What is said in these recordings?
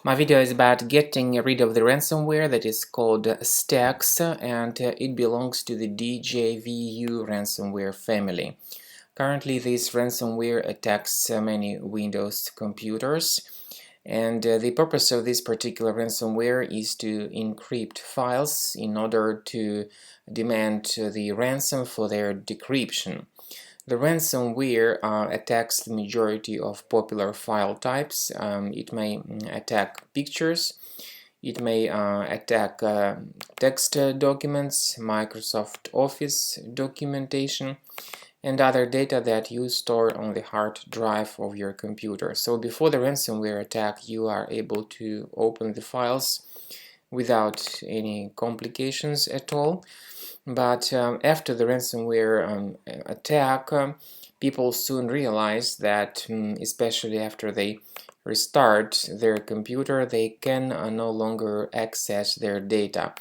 My video is about getting rid of the ransomware that is called Stax, and it belongs to the DJVU ransomware family. Currently, this ransomware attacks many Windows computers, and the purpose of this particular ransomware is to encrypt files in order to demand the ransom for their decryption. The ransomware attacks the majority of popular file types. It may attack pictures, it may attack text documents, Microsoft Office documentation, and other data that you store on the hard drive of your computer. So before the ransomware attack, you are able to open the files without any complications at all. But after the ransomware attack, people soon realize that, especially after they restart their computer, they can no longer access their data.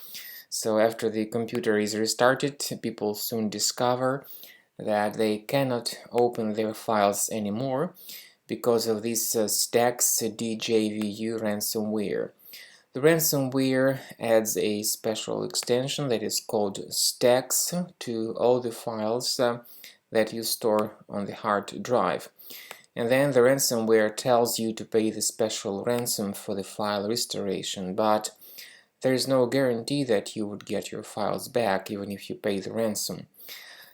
So after the computer is restarted, people soon discover that they cannot open their files anymore because of this Stax DJVU ransomware. The ransomware adds a special extension that is called Stax to all the files that you store on the hard drive. And then the ransomware tells you to pay the special ransom for the file restoration, but there is no guarantee that you would get your files back even if you pay the ransom.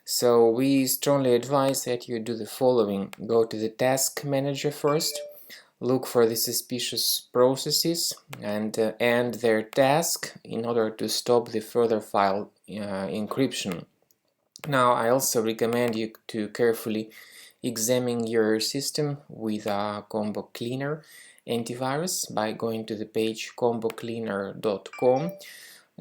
So we strongly advise that you do the following. Go to the task manager first. Look for the suspicious processes and end their task in order to stop the further file encryption. Now, I also recommend you to carefully examine your system with a Combo Cleaner antivirus by going to the page combocleaner.com.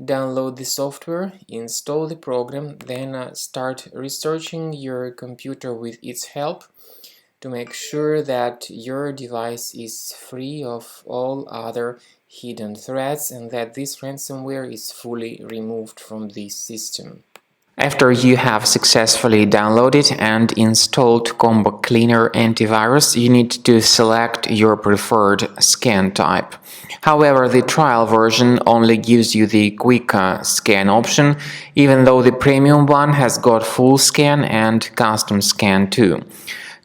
Download the software, install the program, then start researching your computer with its help to make sure that your device is free of all other hidden threats and that this ransomware is fully removed from the system. After you have successfully downloaded and installed Combo Cleaner antivirus, you need to select your preferred scan type. However, the trial version only gives you the quick scan option, even though the premium one has got full scan and custom scan too.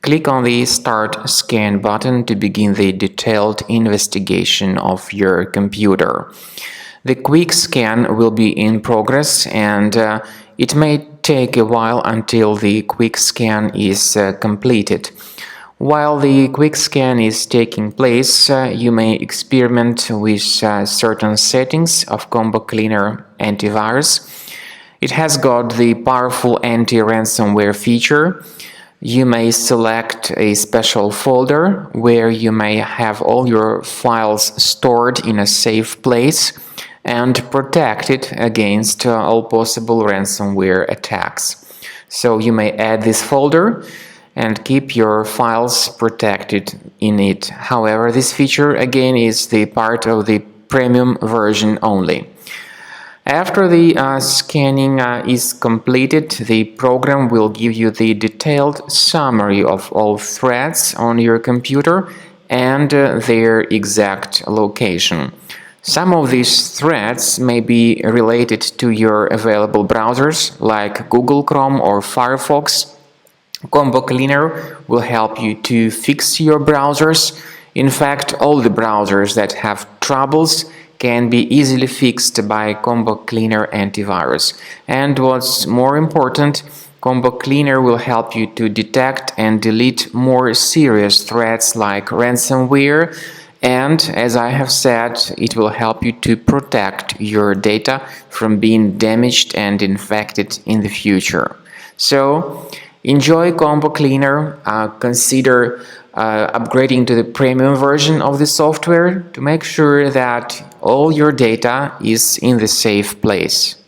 Click on the Start Scan button to begin the detailed investigation of your computer. The quick scan will be in progress, and it may take a while until the quick scan is completed. While the quick scan is taking place, you may experiment with certain settings of Combo Cleaner antivirus. It has got the powerful anti-ransomware feature. You may select a special folder where you may have all your files stored in a safe place and protected against all possible ransomware attacks. So you may add this folder and keep your files protected in it. However, this feature again is the part of the premium version only. After the scanning is completed, the program will give you the detailed summary of all threats on your computer and their exact location. Some of these threats may be related to your available browsers like Google Chrome or Firefox. Combo Cleaner will help you to fix your browsers. In fact, all the browsers that have troubles can be easily fixed by Combo Cleaner antivirus. And what's more important, Combo Cleaner will help you to detect and delete more serious threats like ransomware, and as I have said, it will help you to protect your data from being damaged and infected in the future. So, enjoy Combo Cleaner. Consider upgrading to the premium version of the software to make sure that all your data is in the safe place.